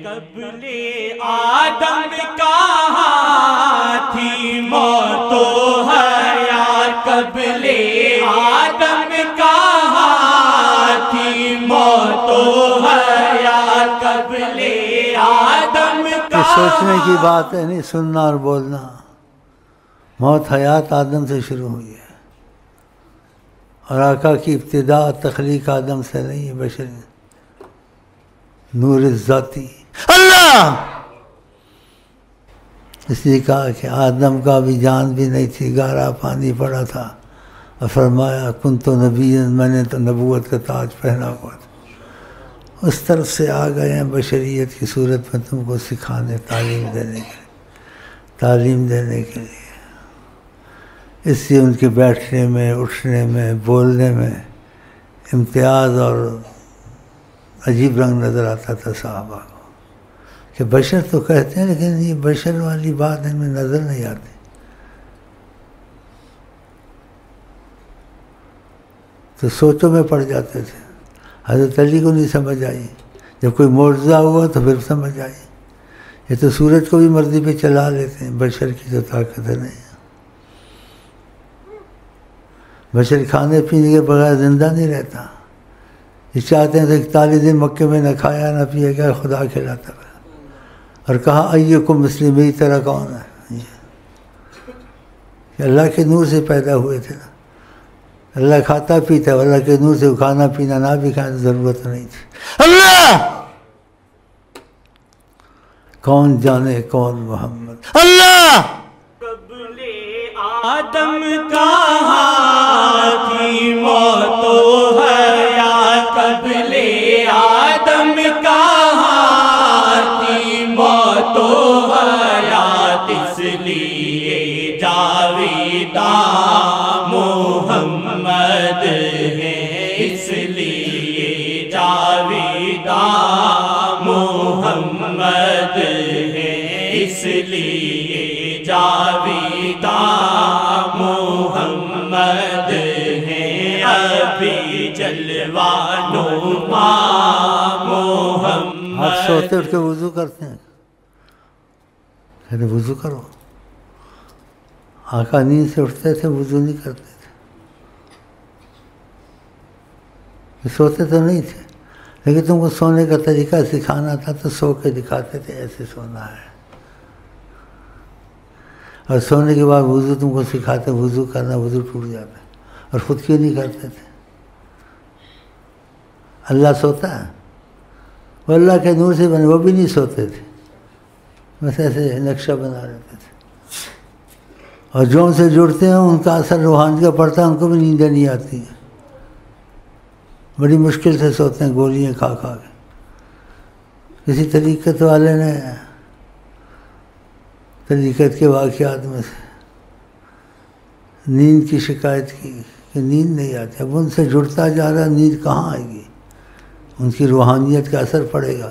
قبل آدم کہاں تھی موت و حیات، قبل آدم کہاں تھی موت و حیات، قبل آدم یہ سوچنے کی بات ہے، نہیں سننا اور بولنا۔ موت حیات آدم سے شروع ہوئی ہے، اور آقا کی ابتدا تخلیق آدم سے نہیں ہے، بشر نور ذاتی اللہ۔ اس لیے کہا کہ آدم کا بھی جان بھی نہیں تھی، گہرا پانی پڑا تھا، اور فرمایا کنت نبیًا، میں نے تو نبوت کا تاج پہنا ہوا تھا۔ اس طرف سے آ گئے ہیں بشریت کی صورت میں تم کو سکھانے، تعلیم دینے کے لیے، تعلیم دینے کے لیے۔ اس لیے ان کے بیٹھنے میں، اٹھنے میں، بولنے میں امتیاز اور عجیب رنگ نظر آتا تھا صحابہ کو، کہ بشر تو کہتے ہیں لیکن یہ بشر والی بات ان میں نظر نہیں آتی۔ تو سوچوں میں پڑ جاتے تھے۔ حضرت علی کو نہیں سمجھ آئی، جب کوئی معجزہ ہوا تو پھر سمجھ آئی۔ یہ تو سورج کو بھی مرضی پہ چلا لیتے ہیں، بشر کی تو طاقت نہیں۔ بشر کھانے پینے کے بغیر زندہ نہیں رہتا۔ یہ چاہتے ہیں کہ 41 دن مکے میں نہ کھایا نہ پیا گیا، خدا کھلاتا رہا۔ اور کہا ایکم مثلی، میری طرح کون ہے؟ کہ اللہ کے نور سے پیدا ہوئے تھے نا، اللہ کھاتا پیتا، اللہ کے نور سے کھانا پینا نہ بھی کھانے ضرورت نہیں تھی۔ اللہ کون جانے کون محمد اللہ۔ قبل آدم کہاں تھی موت و حیات، قبل آدم کہاں تھی موت و حیات، اس لیے جاویداں محمد ہے، اس لیے جاویداں محمد ہے، اس لیے جاویداں محمد ہے، ابھی جلوہ نما محمد۔ آپ سوتے اٹھ کے وضو کرتے ہیں، کہتے وضو کرو۔ آقا نیند سے اٹھتے تھے، وضو نہیں کرتے تھے، سوتے تو نہیں تھے، لیکن تم کو سونے کا طریقہ سکھانا تھا تو سو کے دکھاتے تھے ایسے سونا ہے، اور سونے کے بعد وضو تم کو سکھاتے، وضو کرنا، وضو ٹوٹ جاتا ہے، اور خود کیوں نہیں کرتے تھے؟ اللہ سوتا ہے؟ وہ اللہ کے نور سے بنے، وہ بھی نہیں سوتے تھے، بس ایسے نقشہ بنا لیتے تھے۔ اور جو ان سے جڑتے ہیں ان کا اثر روحانی کا پڑتا ہے، ان کو بھی نیندیں نہیں آتی ہیں، بڑی مشکل سے سوتے ہیں گولیاں کھا کھا کے۔ کسی طریقت والے نے طریقت کے واقعات میں سے نیند کی شکایت کی کہ نیند نہیں آتی، اب ان سے جڑتا جا رہا، نیند کہاں آئے گی؟ ان کی روحانیت کا اثر پڑے گا۔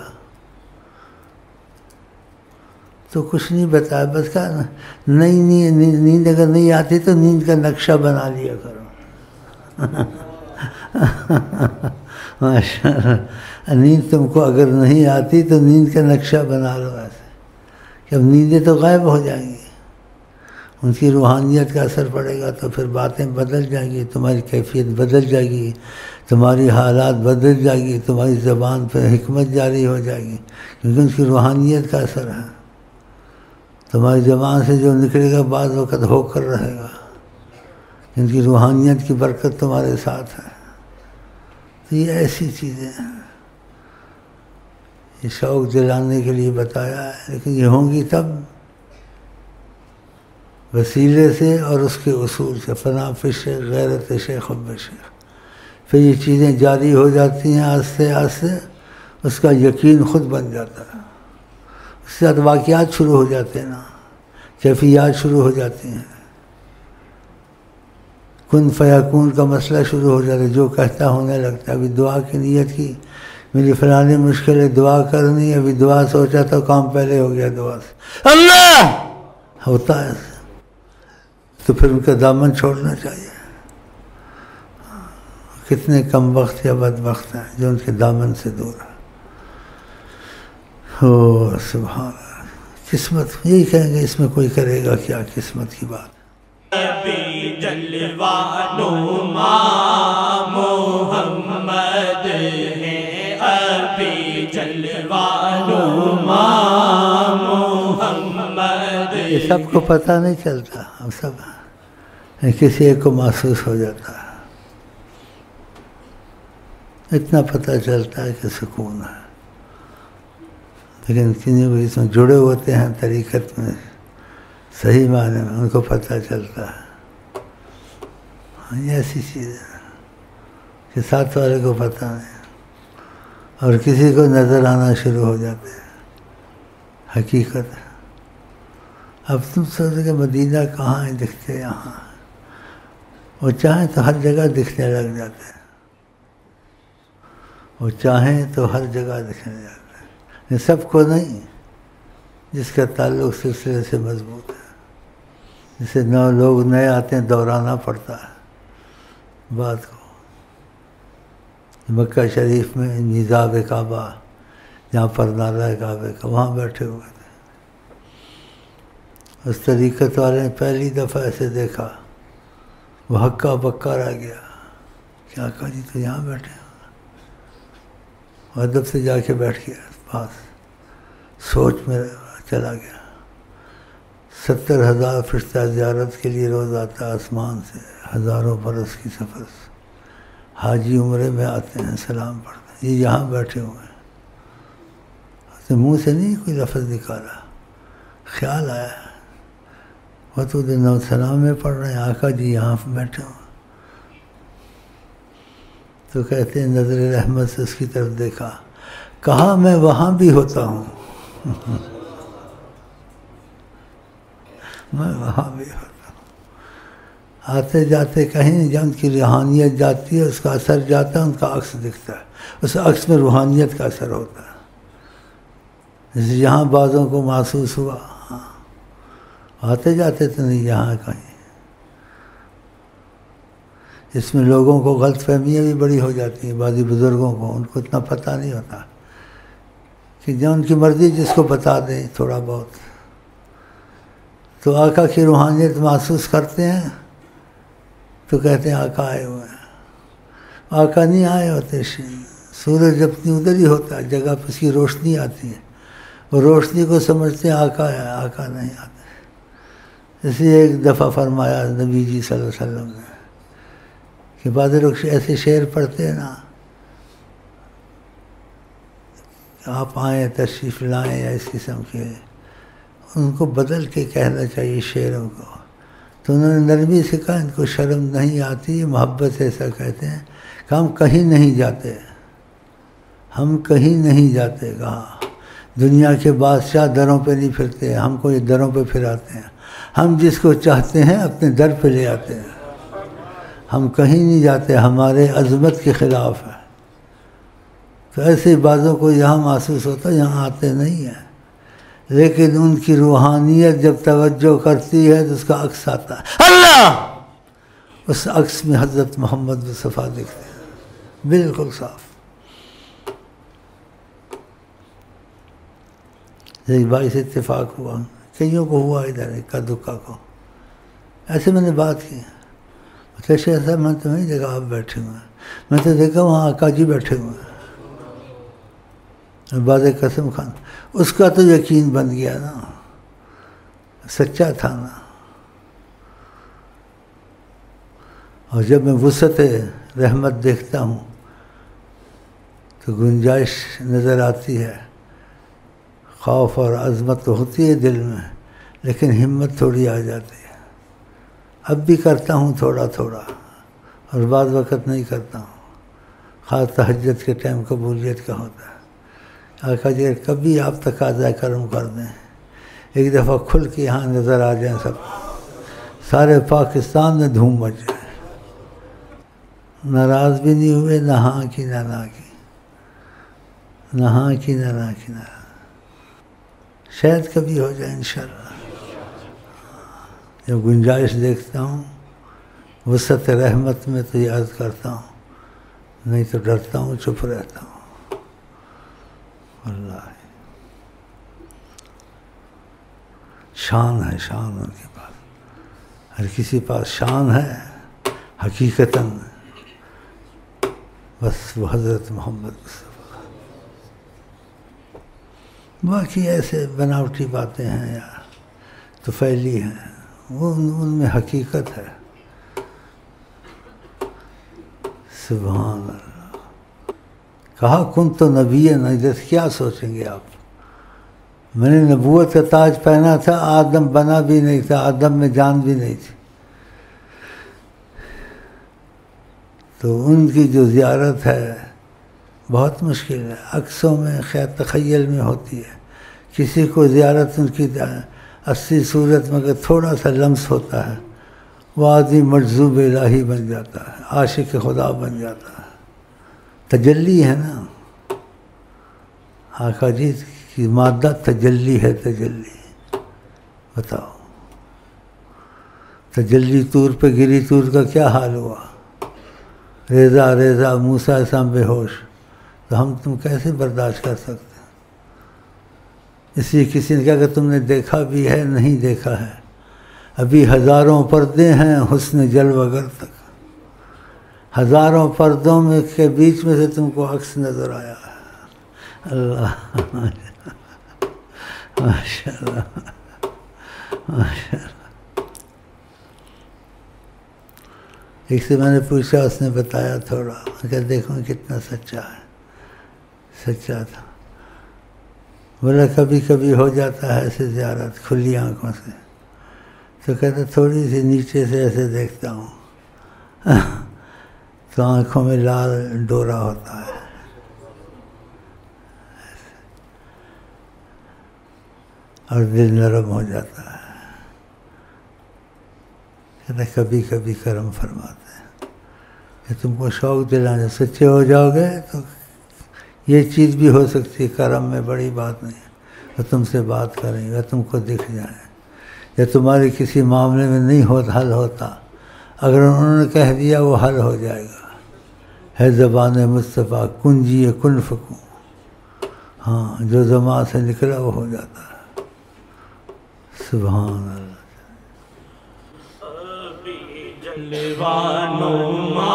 تو کچھ نہیں بتایا، بس کہا نیند اگر نہیں آتی تو نیند کا نقشہ بنا لیا کرو۔ ماشاء اللہ، نیند تم کو اگر نہیں آتی تو نیند کا نقشہ بنا لو ایسے کہ اب نیندیں تو غائب ہو جائیں گی، ان کی روحانیت کا اثر پڑے گا تو پھر باتیں بدل جائیں گی، تمہاری کیفیت بدل جائے گی، تمہاری حالات بدل جائے گی، تمہاری زبان پہ حکمت جاری ہو جائے گی، کیونکہ ان کی روحانیت کا اثر ہے۔ تمہاری زبان سے جو نکلے گا بعض وقت ہو کر رہے گا، ان کی روحانیت کی برکت تمہارے ساتھ ہے۔ تو یہ ایسی چیزیں ہیں، یہ شوق دلانے کے لیے بتایا ہے، لیکن یہ ہوں گی تب وسیلے سے اور اس کے اصول سے، فنا فی شیخ غیرت شیخ حب شیخ۔ پھر یہ چیزیں جاری ہو جاتی ہیں آہستہ آہستہ، اس کا یقین خود بن جاتا ہے، اس کے ساتھ واقعات شروع ہو جاتے ہیں نا، کیفیات شروع ہو جاتی ہیں، کن فیکون کا مسئلہ شروع ہو جاتا ہے، جو کہتا ہونے لگتا ہے۔ ابھی دعا کی نیت کی، میری فلانی مشکل ہے، دعا کرنی، ابھی دعا سوچا تو کام پہلے ہو گیا دعا سے، اللہ ہوتا ہے، تو پھر ان کا دامن چھوڑنا چاہیے۔ کتنے کم وقت یا بد وقت ہیں جو ان کے دامن سے دور ہیں۔ ہو سبحان اللہ، قسمت یہی کہیں گے، اس میں کوئی کرے گا کیا، قسمت کی بات۔ ابھی جلوہ نما محمد ہے، ابھی جلوہ نما محمد۔ یہ سب کو پتہ نہیں چلتا، ہم سب کسی ایک کو محسوس ہو جاتا ہے، اتنا پتہ چلتا ہے کہ سکون ہے، لیکن کنہیں بھی اس میں جڑے ہوتے ہیں طریقت میں صحیح معنی میں، ان کو پتہ چلتا ہے۔ یہ ایسی چیز ہے کہ ساتھ والے کو پتہ نہیں، اور کسی کو نظر آنا شروع ہو جاتے ہیں حقیقت۔ اب تم سوچو کہ مدینہ کہاں ہے، دکھتے یہاں، وہ چاہیں تو ہر جگہ دکھنے لگ جاتے ہیں، وہ چاہیں تو ہر جگہ دکھنے جاتے ہیں، یہ سب کو نہیں، جس کا تعلق سلسلے سے مضبوط ہے، جسے نو لوگ نئے آتے ہیں دہرانا پڑتا ہے بات کو۔ مکہ شریف میں میزاب کعبہ، جہاں پر نعرہ کعبے کا، وہاں بیٹھے ہوئے تھے، اس طریقت والے نے پہلی دفعہ ایسے دیکھا، وہ ہکا بکا رہ گیا، کیا کہا جی تو یہاں بیٹھے ہو، ادب سے جا کے بیٹھ گیا پاس، سوچ میں چلا گیا۔ 70,000 فرشتہ زیارت کے لیے روز آتا ہے آسمان سے، ہزاروں برس کی سفر سے، حاجی عمرے میں آتے ہیں، سلام پڑھتے ہیں، یہ یہاں بیٹھے ہوئے ہیں، تو منہ سے نہیں کوئی لفظ نکالا، خیال آیا، وہ تو دن سلام میں پڑھ رہے ہیں، آقا جی یہاں بیٹھے ہوئے، تو کہتے ہیں نظر رحمت سے اس کی طرف دیکھا، کہا میں وہاں بھی ہوتا ہوں، میں وہاں بھی ہوتا ہوں۔ آتے جاتے کہیں جب ان کی روحانیت جاتی ہے، اس کا اثر جاتا ہے، ان کا عکس دکھتا ہے، اس عکس میں روحانیت کا اثر ہوتا ہے، جیسے یہاں بعضوں کو محسوس ہوا، آتے جاتے تو نہیں یہاں کہیں، اس میں لوگوں کو غلط فہمیاں بھی بڑی ہو جاتی ہیں، بعضی بزرگوں کو، ان کو اتنا پتہ نہیں ہوتا کہ جب ان کی مرضی جس کو بتا دیں تھوڑا بہت، تو آقا کی روحانیت محسوس کرتے ہیں تو کہتے ہیں آقا آئے ہوئے ہیں، آقا نہیں آئے ہوتے، سورج اپنی ادھر ہی ہوتا ہے، جگہ پہ اس کی روشنی آتی ہے، وہ روشنی کو سمجھتے ہیں آقا ہے، آقا نہیں آتے۔ اس لیے ایک دفعہ فرمایا نبی جی صلی اللہ علیہ وسلم نے کہ بعض لوگ ایسے شعر پڑھتے ہیں نا، آپ آئیں تشریف لائیں یا اس قسم کے، ان کو بدل کے کہنا چاہیے شعروں کو، تو انہوں نے نرمی سے کہا ان کو شرم نہیں آتی، محبت سے ایسا کہتے ہیں کہ ہم کہیں نہیں جاتے، ہم کہیں نہیں جاتے، کہا دنیا کے بادشاہ دروں پہ نہیں پھرتے، ہم کو یہ دروں پہ پھراتے ہیں، ہم جس کو چاہتے ہیں اپنے در پہ لے آتے ہیں، ہم کہیں نہیں جاتے، ہمارے عظمت کے خلاف ہے۔ تو ایسے بعضوں کو یہاں محسوس ہوتا ہے، یہاں آتے نہیں ہیں، لیکن ان کی روحانیت جب توجہ کرتی ہے تو اس کا عکس آتا ہے، اللہ، اس عکس میں حضرت محمد مصطفیٰ دکھتے ہیں، بالکل صاف۔ ایک بھائی سے اتفاق ہوا، کئیوں کو ہوا ادھر اکا دکا کو، ایسے میں نے بات کی، شیخ صاحب میں تو نہیں دیکھا آپ بیٹھے ہوئے ہیں، میں تو دیکھا وہاں آقا جی بیٹھے ہوئے ہیں، بعد قسم خان، اس کا تو یقین بن گیا نا، سچا تھا نا۔ اور جب میں وسعت رحمت دیکھتا ہوں تو گنجائش نظر آتی ہے، خوف اور عظمت تو ہوتی ہے دل میں، لیکن ہمت تھوڑی آ جاتی ہے۔ اب بھی کرتا ہوں تھوڑا تھوڑا، اور بعض وقت نہیں کرتا ہوں، خاص تہجد کے ٹائم قبولیت کا ہوتا ہے۔ آقا جی کبھی آپ تقاضا کرم کر دیں، ایک دفعہ کھل کے یہاں نظر آ جائیں، سب سارے پاکستان میں دھوم مچ جائے، ناراض بھی نہیں ہوئے، نہ ہاں کی نہ نا کی، نہ ہاں کی نہ نا کی، نہ شاید کبھی ہو جائے انشاءاللہ۔ جب گنجائش دیکھتا ہوں وسعت رحمت میں تو یہ عرض کرتا ہوں، نہیں تو ڈرتا ہوں، چپ رہتا ہوں، واللہ۔ شان ہے، شان ان کے پاس، ہر کسی پاس شان ہے حقیقتاً، بس وہ حضرت محمد مصطفیٰ۔ باقی ایسے بناوٹی باتیں ہیں یا طفیلی ہیں، وہ ان میں حقیقت ہے۔ سبحان اللہ۔ کہا کن تو نبی نجد، کیا سوچیں گے آپ؟ میں نے نبوت کا تاج پہنا تھا، آدم بنا بھی نہیں تھا، آدم میں جان بھی نہیں تھی، تو ان کی جو زیارت ہے بہت مشکل ہے، عکسوں میں خیر تخیل میں ہوتی ہے، کسی کو زیارت ان کی اصلی صورت میں اگر تھوڑا سا لمس ہوتا ہے وہ آدمی مجذوب الہی بن جاتا ہے، عاشق خدا بن جاتا ہے، تجلی ہے نا، آقا جی کی مادہ تجلی ہے، تجلی۔ بتاؤ تجلی طور پہ گری، طور کا کیا حال ہوا؟ ریزہ ریزہ موسیٰ السلام بے ہوش، تو ہم تم کیسے برداشت کر سکتے؟ اس لیے کسی نے کہا کہ تم نے دیکھا بھی ہے، نہیں دیکھا ہے، ابھی ہزاروں پردے ہیں حسن جلوہ گر تک، ہزاروں پردوں میں کے بیچ میں سے تم کو عکس نظر آیا ہے۔ اللہ ماشاء اللہ ماشاء اللہ۔ ایک سے میں نے پوچھا، اس نے بتایا تھوڑا، میں کہا دیکھو کتنا سچا ہے، سچا تھا۔ بولا کبھی کبھی ہو جاتا ہے ایسے زیارت کھلی آنکھوں سے، تو کہتا تھوڑی سی نیچے سے ایسے دیکھتا ہوں تو آنکھوں میں لال ڈورا ہوتا ہے، اور دل نرم ہو جاتا ہے۔ کہتا کبھی کبھی کرم فرماتے ہیں کہ تم کو شوق دلانے، سچے ہو جاؤ گے تو یہ چیز بھی ہو سکتی ہے، کرم میں بڑی بات نہیں ہے، وہ تم سے بات کریں یا تم کو دکھ جائیں، یا تمہارے کسی معاملے میں نہیں حل ہوتا، اگر انہوں نے کہہ دیا وہ حل ہو جائے گا۔ ہے زبان مصطفیٰ کنجی کن فکوں، ہاں جو زبان سے نکلا وہ ہو جاتا ہے۔ سبحان اللہ۔ جلوانما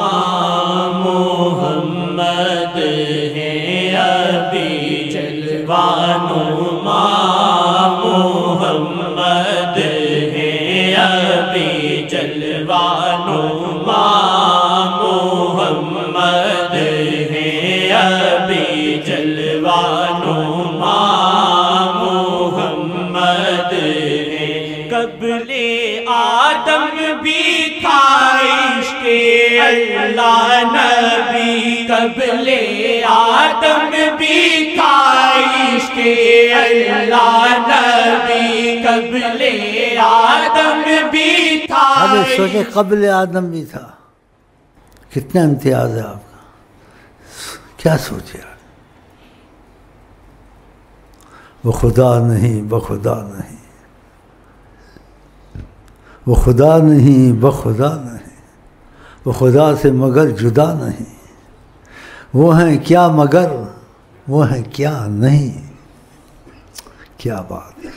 محمد ہے، ابھی جلوانما محمد ہے، ابھی جلوانما محمد ہے، ابھی جلوانما محمد ہے۔ قبل آدم بھی تھا عشق اللہ نبی، قبل آدم بھی تھا عشق اللہ نبی، قبل آدم بھی تھا۔ ابھی سوچے قبل آدم بھی تھا، کتنا امتیاز ہے آپ کا، کیا سوچے؟ وہ خدا نہیں بخدا نہیں، وہ خدا نہیں بخدا نہیں، وہ خدا سے مگر جدا نہیں، وہ ہیں کیا مگر وہ ہیں کیا نہیں۔ کیا بات ہے،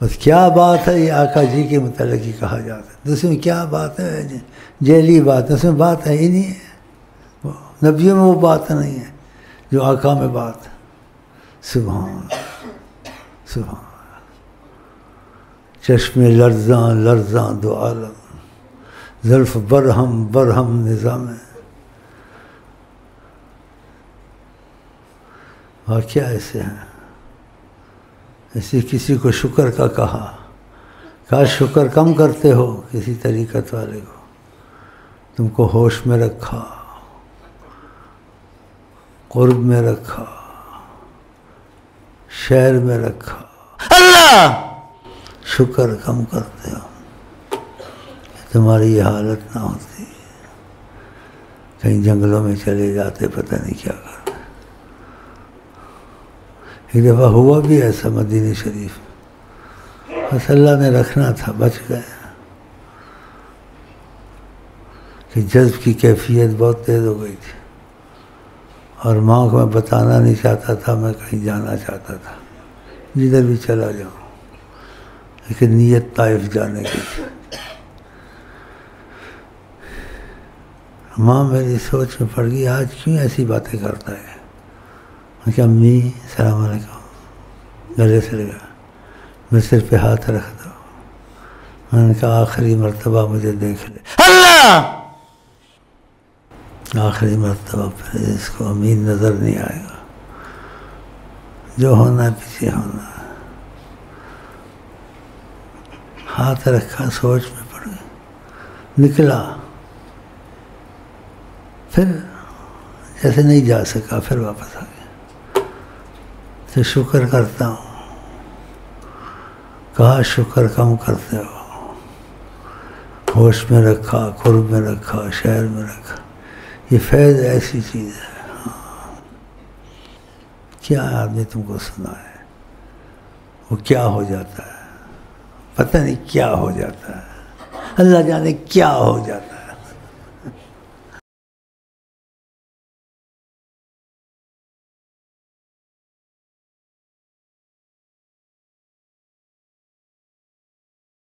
بس کیا بات ہے، یہ آقا جی کے متعلق ہی کہا جاتا ہے۔ دوسرے میں کیا بات ہے، جیلی بات ہے، اس میں بات ہے ہی نہیں ہے، نبیوں میں وہ بات نہیں ہے جو آقا میں بات ہے۔ سبحان سبحان، چشم لرزاں لرزاں دو عالم، زلف برہم برہم نظام۔ واقعہ ایسے ہیں، ایسے کسی کو شکر کا کہا، کاش شکر کم کرتے ہو کسی طریقت والے کو، تم کو ہوش میں رکھا، قرب میں رکھا، شہر میں رکھا، اللہ شکر کم کرتے ہو، تمہاری یہ حالت نہ ہوتی، کہیں جنگلوں میں چلے جاتے پتہ نہیں کیا کرتے۔ ایک دفعہ ہوا بھی ایسا مدینہ شریف، بس اللہ نے رکھنا تھا، بچ گئے، کہ جذب کی کیفیت بہت تیز ہو گئی تھی، اور ماں کو میں بتانا نہیں چاہتا تھا، میں کہیں جانا چاہتا تھا، جدھر بھی چلا جاؤں، لیکن نیت طائف جانے کی تھی۔ ماں میری سوچ میں پڑ گئی آج کیوں ایسی باتیں کرتا ہے۔ میں کہا امی السلام علیکم، گلے سے لگا، میں سر پہ ہاتھ رکھ دو۔ میں نے کہا آخری مرتبہ مجھے دیکھ لے اللہ، آخری مرتبہ پھر اس کو امید نظر نہیں آئے گا، جو ہونا ہے پیچھے ہونا ہے۔ ہاتھ رکھا، سوچ میں پڑ گئی، نکلا، پھر جیسے نہیں جا سکا پھر واپس آ گیا۔ تو شکر کرتا ہوں، کہا شکر کم کرتے ہو، ہوش میں رکھا، قرب میں رکھا، شہر میں رکھا۔ یہ فیض ایسی چیز ہے، کیا آدمی تم کو سنا ہے، وہ کیا ہو جاتا ہے، پتہ نہیں کیا ہو جاتا ہے، اللہ جانے کیا ہو جاتا ہے۔